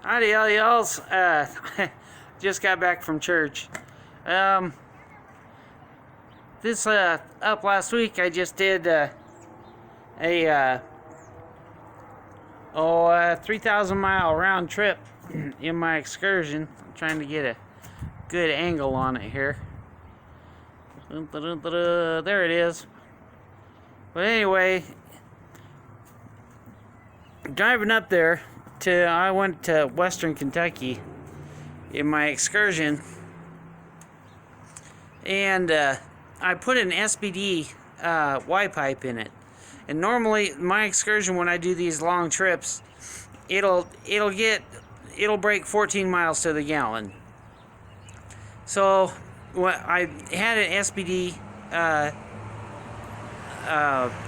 Howdy, y'alls. Just got back from church. This up last week, I just did a 3,000 mile round trip in my excursion. I'm trying to get a good angle on it here. There it is. But anyway, driving up there I went to Western Kentucky in my excursion, and I put an SPD Y pipe in it. And normally my excursion, when I do these long trips, it'll break 14 miles to the gallon. So I had an SPD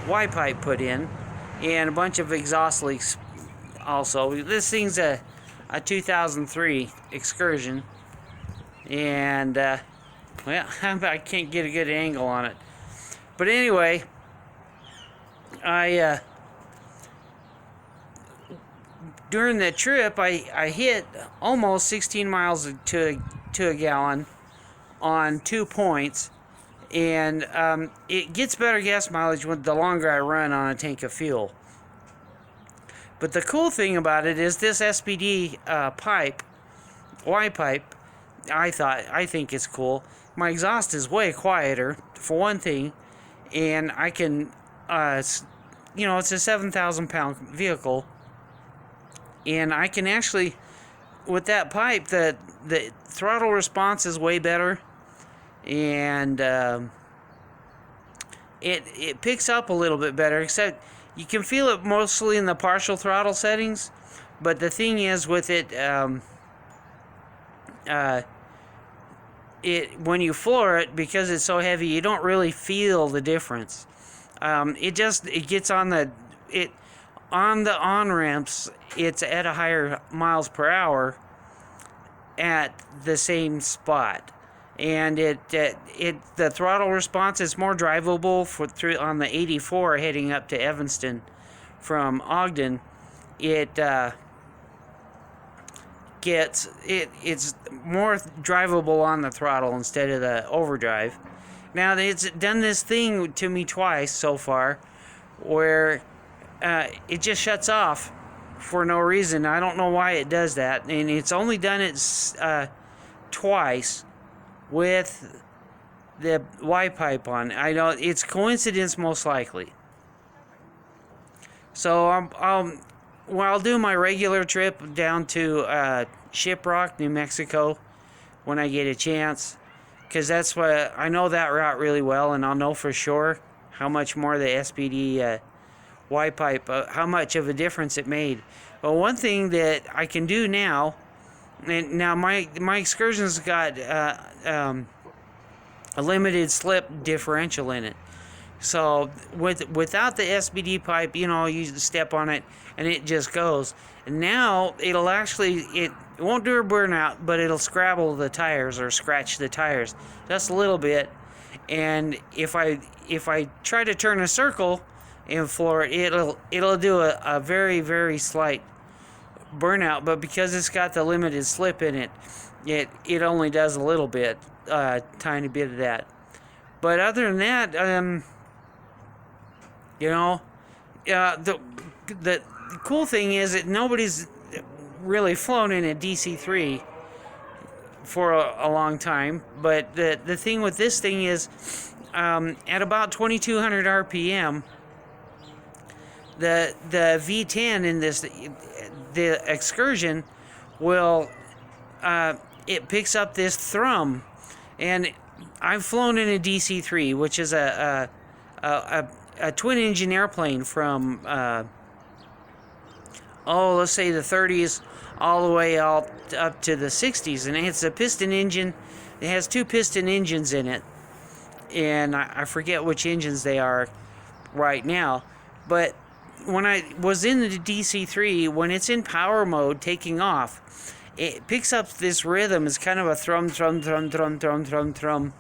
Y pipe put in, and a bunch of exhaust leaks also. This thing's a 2003 Excursion, and well, I can't get a good angle on it. But anyway, during the trip, I hit almost 16 miles to a gallon on 2 points, and it gets better gas mileage the longer I run on a tank of fuel. But the cool thing about it is this SPD Y pipe, I think it's cool. My exhaust is way quieter, for one thing, and I can, it's a 7,000 pound vehicle, and I can actually, with that pipe, the throttle response is way better, and it picks up a little bit better, except you can feel it mostly in the partial throttle settings. But the thing is with it, when you floor it, because it's so heavy, you don't really feel the difference. It gets on the on-ramps, it's at a higher miles per hour at the same spot. And the throttle response is more drivable through on the 84 heading up to Evanston from Ogden. It's more drivable on the throttle instead of the overdrive. Now, it's done this thing to me twice so far, where it just shuts off for no reason. I don't know why it does that, and it's only done it twice with the Y pipe on. I know it's coincidence, most likely. So I'll do my regular trip down to Shiprock, New Mexico, when I get a chance, because that's what I know that route really well, and I'll know for sure how much more the SPD Y pipe, how much of a difference it made. But one thing that I can do now. And now my excursion's got a limited slip differential in it. So without the SPD pipe, you step on it and it just goes. And now it won't do a burnout, but it'll scrabble the tires or scratch the tires just a little bit. And if I try to turn a circle and floor it, it'll do a very, very slight burnout, but because it's got the limited slip in it, it only does a little bit, tiny bit of that. But other than that, the cool thing is that nobody's really flown in a DC-3 for a long time. But the thing with this thing is, at about 2,200 RPM, the V10 in the Excursion will it picks up this thrum, and I've flown in a DC-3, which is a twin engine airplane from let's say the 30s all the way up to the 60s, and it's a piston engine. It has 2 piston engines in it, and I forget which engines they are right now, but when I was in the DC-3, when it's in power mode taking off, it picks up this rhythm. It's kind of a thrum, thrum, thrum, thrum, thrum, thrum, thrum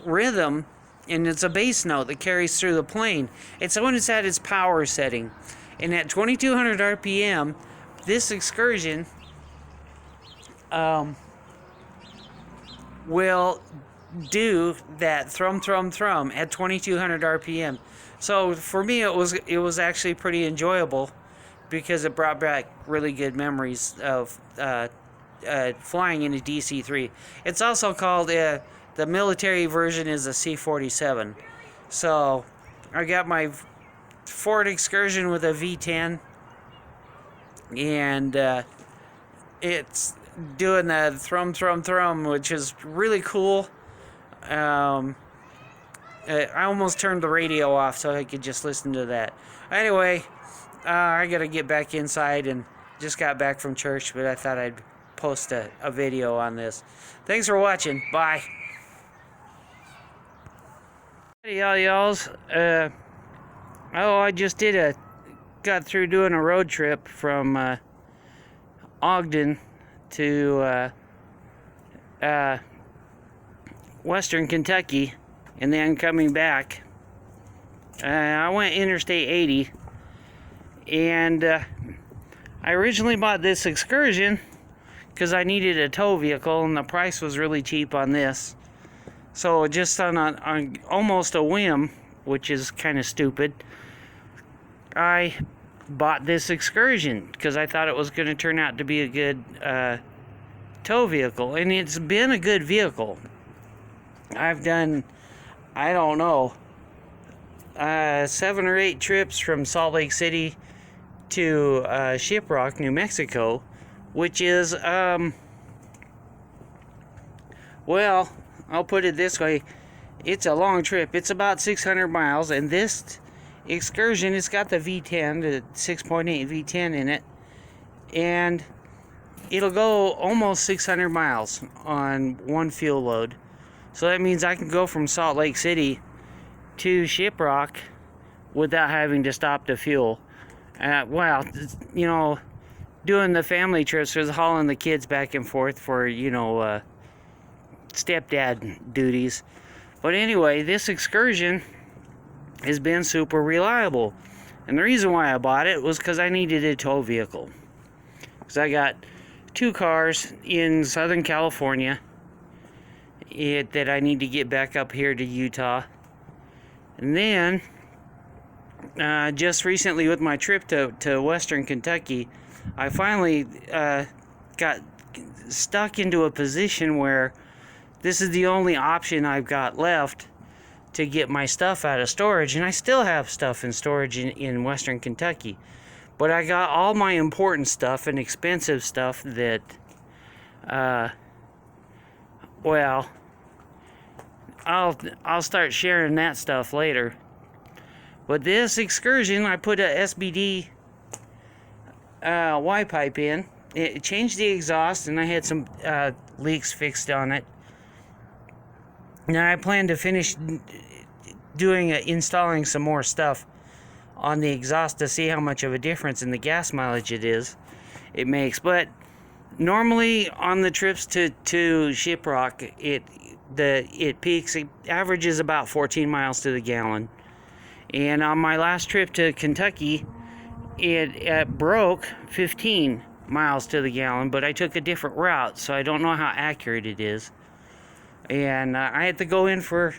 rhythm, and it's a bass note that carries through the plane. It's when it's at its power setting. And at 2,200 RPM, this Excursion will do that thrum at 2200 RPM. So for me, it was actually pretty enjoyable because it brought back really good memories of flying in a DC-3. It's also called the military version is a C-47. So I got my Ford Excursion with a V10, and it's doing the thrum, which is really cool. I almost turned the radio off so I could just listen to that. Anyway, I gotta get back inside and just got back from church, but I thought I'd post a video on this. Thanks for watching. Bye. Hey y'alls. I just got through doing a road trip from Ogden to Western Kentucky, and then coming back. I went Interstate 80, and I originally bought this Excursion because I needed a tow vehicle, and the price was really cheap on this. So just on almost a whim, which is kind of stupid, I bought this Excursion because I thought it was going to turn out to be a good tow vehicle, and it's been a good vehicle. I've done, I don't know, 7 or 8 trips from Salt Lake City to Shiprock, New Mexico, which is, well, I'll put it this way. It's a long trip. It's about 600 miles, and this Excursion, it's got the V10, the 6.8 V10 in it, and it'll go almost 600 miles on one fuel load. So that means I can go from Salt Lake City to Shiprock without having to stop to fuel. Well, you know, doing the family trips was hauling the kids back and forth for, you know, stepdad duties. But anyway, this Excursion has been super reliable. And the reason why I bought it was because I needed a tow vehicle. Because I got 2 cars in Southern California that I need to get back up here to Utah. And then, just recently with my trip to Western Kentucky, I finally got stuck into a position where this is the only option I've got left to get my stuff out of storage. And I still have stuff in storage in Western Kentucky. But I got all my important stuff and expensive stuff that, well, I'll start sharing that stuff later. But this Excursion, I put a SPD Y pipe in. It changed the exhaust, and I had some leaks fixed on it. Now I plan to finish installing some more stuff on the exhaust to see how much of a difference in the gas mileage it makes. But normally on the trips to Shiprock, it peaks, it averages about 14 miles to the gallon. And on my last trip to Kentucky, it broke 15 miles to the gallon, but I took a different route, so I don't know how accurate it is. And I had to go in for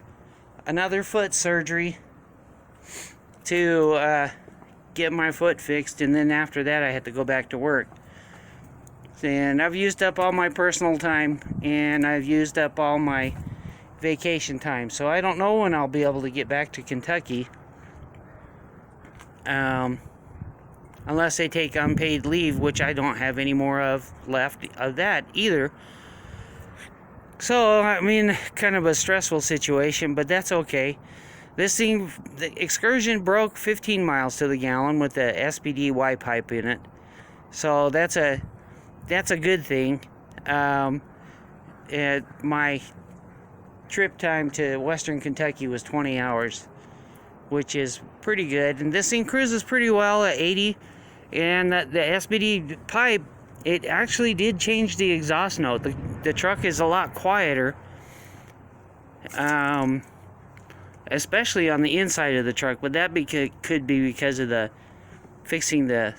another foot surgery to get my foot fixed, and then after that I had to go back to work. And I've used up all my personal time, and I've used up all my vacation time, so I don't know when I'll be able to get back to Kentucky, unless they take unpaid leave, which I don't have any more of left of that either. So I mean, kind of a stressful situation, but that's okay. This thing, the Excursion, broke 15 miles to the gallon with the SPD Y pipe in it, so that's a good thing. My trip time to Western Kentucky was 20 hours, which is pretty good. And this thing cruises pretty well at 80. And the SPD pipe, it actually did change the exhaust note. The truck is a lot quieter, especially on the inside of the truck. But that could be because of fixing the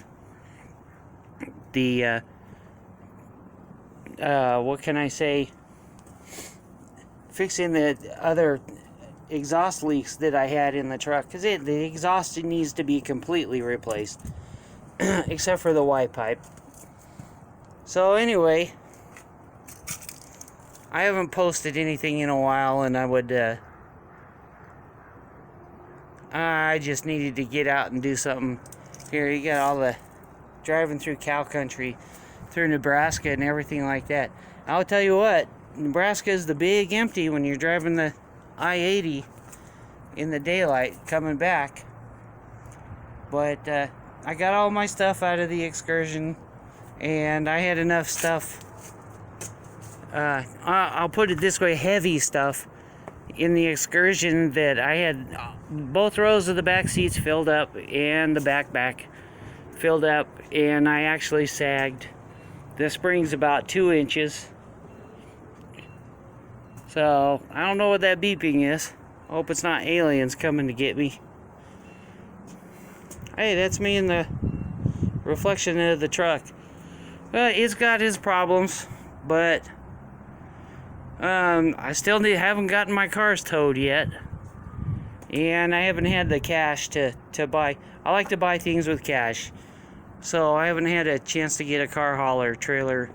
the what can I say, fixing the other exhaust leaks that I had in the truck, because the exhaust needs to be completely replaced except for the Y pipe. So anyway, I haven't posted anything in a while, and I just needed to get out and do something. Here you got all the driving through cow country, through Nebraska and everything like that. I'll tell you what, Nebraska is the big empty when you're driving the I-80 in the daylight coming back. But I got all my stuff out of the Excursion, and I had enough stuff, I'll put it this way, heavy stuff in the Excursion, that I had both rows of the back seats filled up and the back filled up, and I actually sagged the springs about 2 inches. So I don't know what that beeping is. I hope it's not aliens coming to get me. Hey, that's me in the reflection of the truck. It's got its problems, but I still haven't gotten my cars towed yet, and I haven't had the cash to buy. I like to buy things with cash, so I haven't had a chance to get a car hauler trailer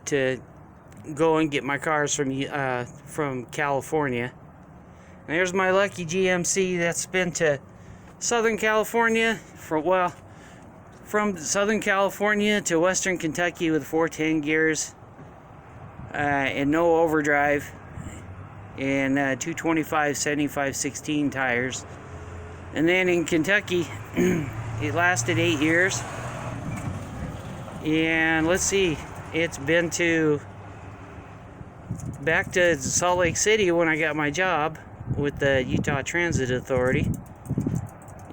to go and get my cars from California. And there's my lucky GMC that's been to Southern California from Southern California to Western Kentucky with 410 gears and no overdrive, and 225 75/16 tires. And then in Kentucky it lasted 8 years, and let's see, it's been back to Salt Lake City when I got my job with the Utah Transit Authority,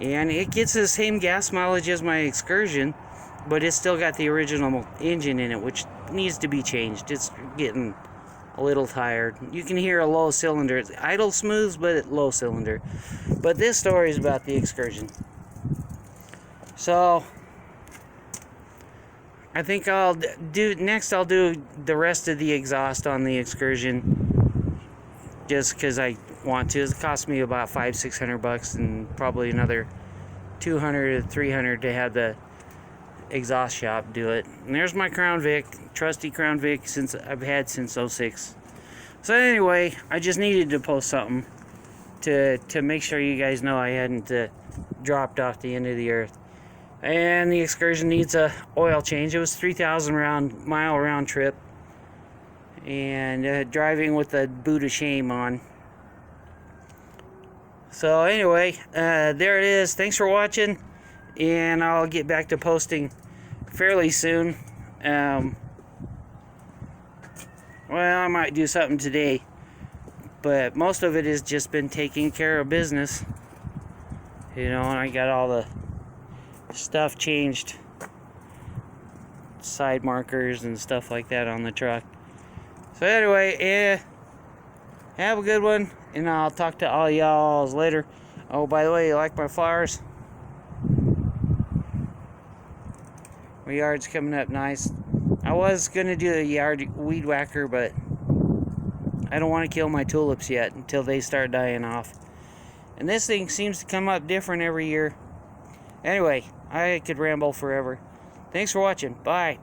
and it gets the same gas mileage as my Excursion, but it's still got the original engine in it, which needs to be changed. It's getting a little tired. You can hear a low cylinder. It's idle smooth, but it's low cylinder. But this story is about the Excursion. So I think I'll do the rest of the exhaust on the Excursion, just because I want to. It cost me about $500-600 and probably another $200 to $300 to have the exhaust shop do it. And there's my Crown Vic, trusty Crown Vic since I've had since '06. So anyway, I just needed to post something to make sure you guys know I hadn't dropped off the end of the earth. And the Excursion needs a oil change. It was 3,000 mile round trip, and driving with the boot of shame on. So anyway, there it is. Thanks for watching, and I'll get back to posting fairly soon. Well, I might do something today, but most of it has just been taking care of business, and I got all the stuff changed, side markers and stuff like that on the truck. So anyway, have a good one, and I'll talk to all y'all later. Oh, by the way, you like my flowers? My yard's coming up nice. I was gonna do a yard weed whacker, but I don't want to kill my tulips yet until they start dying off. And this thing seems to come up different every year. Anyway, I could ramble forever. Thanks for watching. Bye.